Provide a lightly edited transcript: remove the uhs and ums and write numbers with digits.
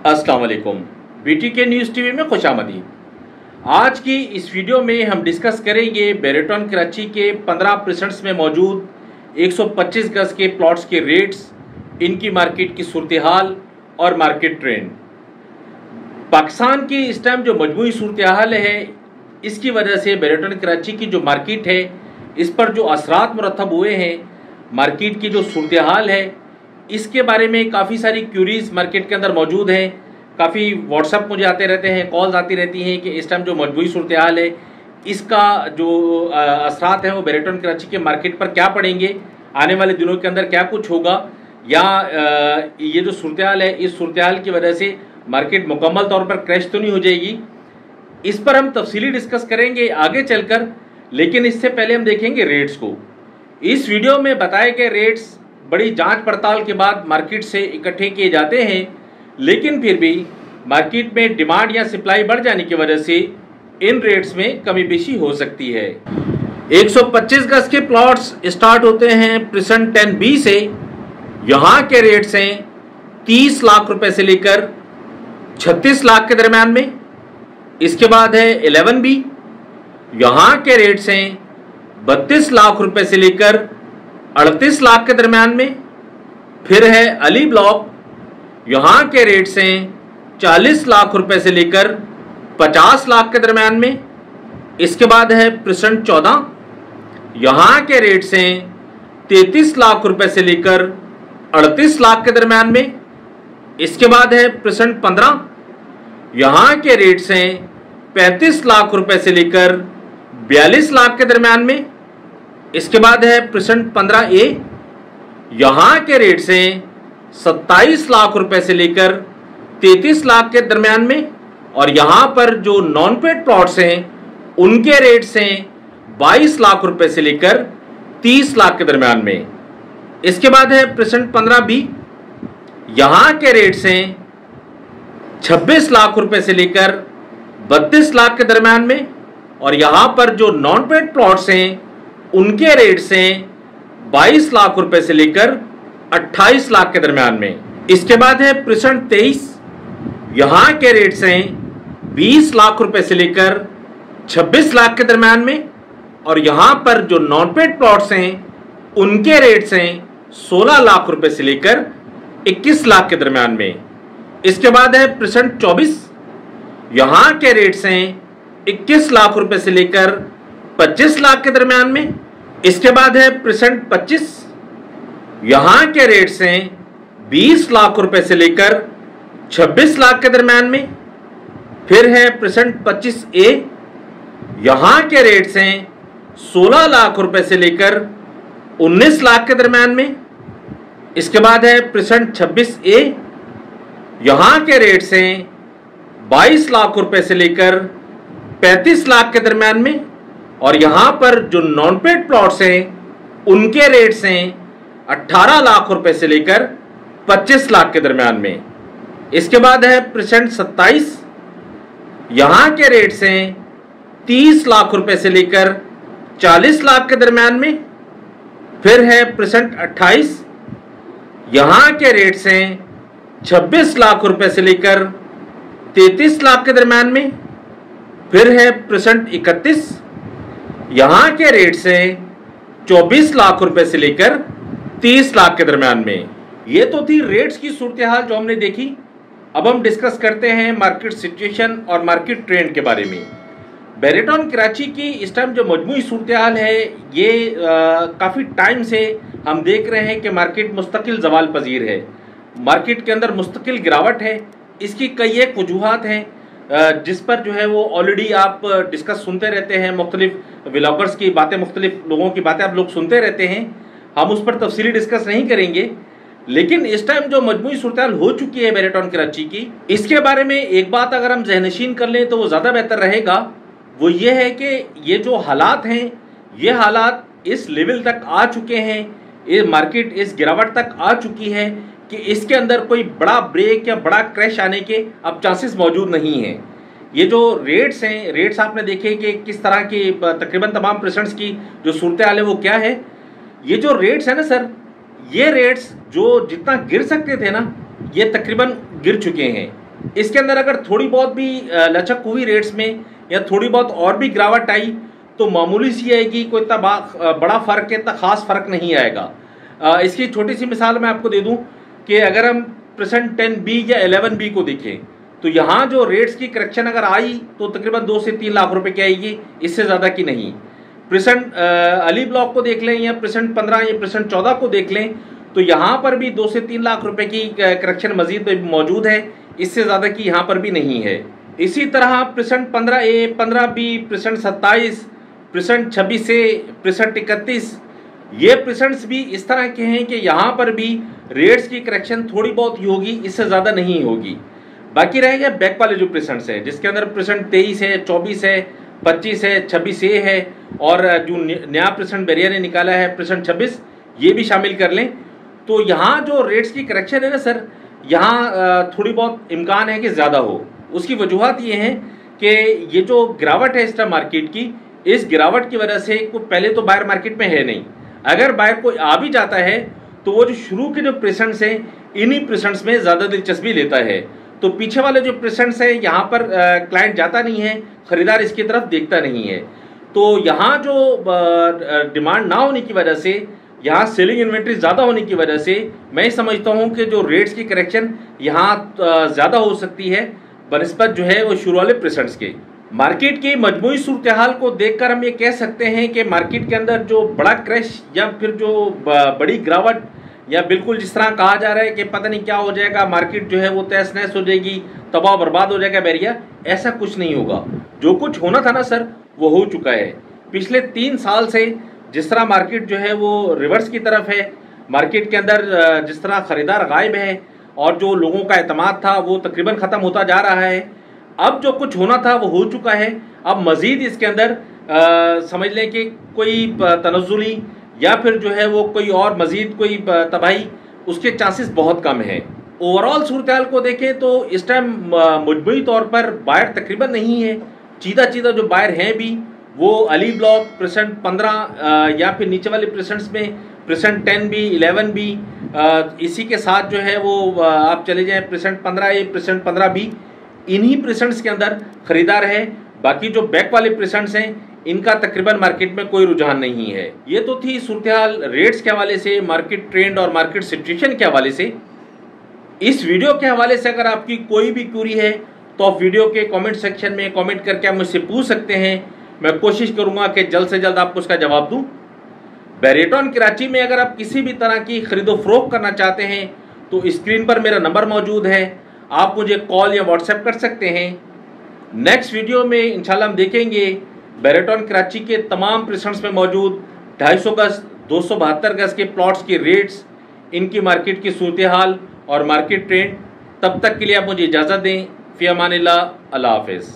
अस्सलाम वालेकुम। BTK news TV में खुशामदीद। आज की इस वीडियो में हम डिस्कस करेंगे बेरेटॉन कराची के 15 प्रेसेंट्स में मौजूद 125 गज के प्लॉट्स के रेट्स, इनकी मार्केट की सूरत हाल और मार्केट ट्रेंड। पाकिस्तान की इस टाइम जो मजमूई सूरत हाल है, इसकी वजह से बेरेटॉन कराची की जो मार्केट है, इस पर जो असरात मुरतब हुए हैं, मार्केट की जो सूरत हाल है, इसके बारे में काफ़ी सारी क्यूरीज मार्केट के अंदर मौजूद हैं। काफ़ी व्हाट्सएप मुझे आते रहते हैं, कॉल्स आती रहती हैं कि इस टाइम जो मजबूरी सूरत हाल है, इसका जो असरात हैं वो बेरेटॉन कराची के मार्केट पर क्या पड़ेंगे, आने वाले दिनों के अंदर क्या कुछ होगा, या ये जो सूरत हाल है, इस सूरत हाल की वजह से मार्केट मुकम्मल तौर पर क्रैश तो नहीं हो जाएगी। इस पर हम तफसीली डिस्कस करेंगे आगे चलकर, लेकिन इससे पहले हम देखेंगे रेट्स को। इस वीडियो में बताए गए रेट्स बड़ी जांच पड़ताल के बाद मार्केट से इकट्ठे किए जाते हैं, लेकिन फिर भी मार्केट में डिमांड या सप्लाई बढ़ जाने की वजह से इन रेट्स में कमी बेशी हो सकती है। 125 गज के प्लॉट्स स्टार्ट होते हैं प्रेसेंट 10B से। यहाँ के रेट्स हैं 30 लाख रुपए से लेकर 36 लाख के दरम्यान में। इसके बाद है 11B, यहाँ के रेट्स हैं 32 लाख रुपए से लेकर 38 लाख के दरम्यान में। फिर है अली ब्लॉक, यहाँ के रेट्स हैं 40 लाख रुपए से लेकर 50 लाख के दरम्यान में। इसके बाद है प्रेसेंट 14, यहाँ के रेट्स हैं 33 लाख रुपए से लेकर 38 लाख के दरम्यान में। इसके बाद है प्रेसेंट 15, यहाँ के रेट्स हैं 35 लाख रुपए से लेकर 42 लाख के दरम्यान में। इसके बाद है प्रेसेंट 15A, यहाँ के रेट्स हैं 27 लाख रुपए से लेकर 33 लाख के दरम्यान में। और यहाँ पर जो नॉन पेड प्लॉट्स हैं, उनके रेट्स हैं 22 लाख रुपए से लेकर 30 लाख के दरम्यान में। इसके बाद है प्रेसेंट 15B, यहाँ के रेट्स हैं 26 लाख रुपए से लेकर 32 लाख के दरम्यान में। और यहाँ पर जो नॉन पेड प्लॉट्स हैं, उनके रेट्स हैं 22 लाख रुपए से लेकर 28 लाख के दरम्यान में। इसके बाद है प्रेसेंट 23, यहाँ के रेट्स हैं 20 लाख रुपए से लेकर 26 लाख के दरम्यान में। और यहाँ पर जो नॉन पेड प्लॉट्स हैं, उनके रेट्स हैं 16 लाख रुपए से लेकर 21 लाख के दरम्यान में। इसके बाद है प्रेसेंट 24, यहाँ के रेट्स हैं 21 लाख रुपए से लेकर 25 लाख के दरम्यान में। इसके बाद है प्रेसेंट 25, यहाँ के रेट्स हैं 20 लाख रुपए से लेकर 26 लाख के दरम्यान में। फिर है प्रेसेंट 25A, यहाँ के रेट्स हैं 16 लाख रुपए से लेकर 19 लाख के दरम्यान में। इसके बाद है प्रेसेंट 26A, यहाँ के रेट्स हैं 22 लाख रुपए से लेकर 35 लाख के दरम्यान में। और यहाँ पर जो नॉन पेड प्लॉट्स हैं, उनके रेट्स हैं 18 लाख रुपए से लेकर 25 लाख के दरम्यान में। इसके बाद है प्रेसेंट 27, यहाँ के रेट्स हैं 30 लाख रुपए से लेकर 40 लाख के दरम्यान में। फिर है प्रेसेंट 28, यहाँ के रेट्स हैं 26 लाख रुपए से लेकर 33 लाख के दरम्यान में। फिर है प्रेसेंट 31, यहाँ के रेट्स हैं 24 लाख रुपए से लेकर 30 लाख के दरम्यान में। ये तो थी रेट्स की सूरत हाल जो हमने देखी। अब हम डिस्कस करते हैं मार्केट सिचुएशन और मार्केट ट्रेंड के बारे में। बेरेटॉन कराची की इस टाइम जो मजमूई सूरत हाल है, ये काफ़ी टाइम से हम देख रहे हैं कि मार्केट मुस्तकिल ज़वाल पजीर है, मार्केट के अंदर मुस्तकिल गिरावट है। इसकी कई एक वजूहात हैं जिस पर जो है वो ऑलरेडी आप डिस्कस सुनते रहते हैं, मुख्तलिफ व्लॉगर्स की बातें, मुख्तलिफ लोगों की बातें आप लोग सुनते रहते हैं। हम उस पर तफसीली डिस्कस नहीं करेंगे, लेकिन इस टाइम जो मजमूई सूरत हाल हो चुकी है बेरेटॉन कराची की, इसके बारे में एक बात अगर हम ज़हनशीन कर लें तो वो ज़्यादा बेहतर रहेगा। वो ये है कि ये जो हालात हैं, ये हालात इस लेवल तक आ चुके हैं, ये मार्केट इस गिरावट तक आ चुकी है कि इसके अंदर कोई बड़ा ब्रेक या बड़ा क्रैश आने के अब चांसेस मौजूद नहीं हैं। ये जो रेट्स हैं, रेट्स आपने देखे कि किस तरह की तकरीबन तमाम प्रेसेंट्स की जो सूरत हाल है वो क्या है। ये जो रेट्स है ना सर, ये रेट्स जो जितना गिर सकते थे ना, ये तकरीबन गिर चुके हैं। इसके अंदर अगर थोड़ी बहुत भी लचक हुई रेट्स में या थोड़ी बहुत और भी गिरावट आई तो मामूली सी आएगी, कोई इतना बड़ा फ़र्क है, इतना खास फ़र्क नहीं आएगा। इसकी छोटी सी मिसाल मैं आपको दे दूं कि अगर हम परसेंट 10B या 11B को देखें तो यहाँ जो रेट्स की करेक्शन अगर आई तो तकरीबन 2 से 3 लाख रुपए की आएगी, इससे ज़्यादा की नहीं। परसेंट अली ब्लॉक को देख लें या परसेंट 15 या परसेंट 14 को देख लें तो यहाँ पर भी 2 से 3 लाख रुपए की करेक्शन मजीद मौजूद है, इससे ज़्यादा की यहाँ पर भी नहीं है। इसी तरह percent 15A, 15B, percent 27, percent 26A, percent 31, ये परसेंट्स भी इस तरह के हैं कि यहाँ पर भी रेट्स की करेक्शन थोड़ी बहुत ही होगी, इससे ज़्यादा नहीं होगी। बाकी रहेगा बैक वाले जो परसेंट्स है जिसके अंदर परसेंट 23 है, 24 है, 25 है, 26A है और जो नया परसेंट बैरियर ने निकाला है परसेंट 26, ये भी शामिल कर लें। तो यहाँ जो रेट्स की करेक्शन है ना सर, यहाँ थोड़ी बहुत इम्कान है कि ज़्यादा हो। उसकी वजूहत ये हैं कि ये जो गिरावट है इस टाइम मार्केट की, इस गिरावट की वजह से पहले तो बायर मार्केट में है नहीं, अगर बायर कोई आ भी जाता है तो वो जो शुरू के जो परसेंट्स हैं इन्हीं परसेंट्स में ज़्यादा दिलचस्पी लेता है। तो पीछे वाले जो परसेंट्स हैं यहाँ पर क्लाइंट जाता नहीं है, ख़रीदार इसकी तरफ देखता नहीं है। तो यहाँ जो डिमांड ना होने की वजह से, यहाँ सेलिंग इन्वेंट्री ज़्यादा होने की वजह से मैं समझता हूँ कि जो रेट्स की करेक्शन यहाँ ज़्यादा हो सकती है बनिस्बत जो है वो शुरू वाले परसेंट्स के। मार्केट की मजमूई सूरत हाल को देखकर हम ये कह सकते हैं कि मार्केट के अंदर जो बड़ा क्रैश या फिर जो बड़ी गिरावट या बिल्कुल जिस तरह कहा जा रहा है कि पता नहीं क्या हो जाएगा, मार्केट जो है वो तहस नहस हो जाएगी, तबाह बर्बाद हो जाएगा बैरिया, ऐसा कुछ नहीं होगा। जो कुछ होना था ना सर वो हो चुका है। पिछले 3 साल से जिस तरह मार्केट जो है वो रिवर्स की तरफ है, मार्केट के अंदर जिस तरह ख़रीदार गायब है और जो लोगों का एतमाद था वो तकरीबन ख़त्म होता जा रहा है। अब जो कुछ होना था वो हो चुका है। अब मज़ीद इसके अंदर समझ लें कि कोई तनज़्ज़ुली या फिर जो है वो कोई और मज़ीद कोई तबाही, उसके चांसेस बहुत कम हैं। ओवरऑल सूरत हाल को देखें तो इस टाइम मजमूई तौर पर बायर तकरीबन नहीं है। चीदा जो बायर हैं भी वो अली ब्लॉक परसेंट 15 या फिर नीचे वाले परसेंट्स में परसेंट 10B, 11B, इसी के साथ जो है वो आप चले जाएँ परसेंट 15A, परसेंट 15B, इन्हीं परसेंट्स के अंदर ख़रीदार है। बाकी जो बैक वाले परसेंट्स हैं इनका तकरीबन मार्केट में कोई रुझान नहीं है। ये तो थी सूरत हाल रेट्स के हवाले से, मार्केट ट्रेंड और मार्केट सिचुएशन के हवाले से। इस वीडियो के हवाले से अगर आपकी कोई भी क्वेरी है तो आप वीडियो के कमेंट सेक्शन में कमेंट करके आप मुझसे पूछ सकते हैं। मैं कोशिश करूंगा कि जल्द से जल्द आपको उसका जवाब दूं। बेरेटॉन कराची में अगर आप किसी भी तरह की खरीदो फरोख्त करना चाहते हैं तो स्क्रीन पर मेरा नंबर मौजूद है, आप मुझे कॉल या व्हाट्सएप कर सकते हैं। नेक्स्ट वीडियो में इंशाल्लाह हम देखेंगे बेरेटॉन कराची के तमाम परसेंट्स में मौजूद 250 गज, 272 गज के प्लॉट्स की रेट्स, इनकी मार्केट की सूरत हाल और मार्केट ट्रेंड। तब तक के लिए आप मुझे इजाज़त दें। फ़ी अमानिल्लाह, अल्लाह हाफ़िज़।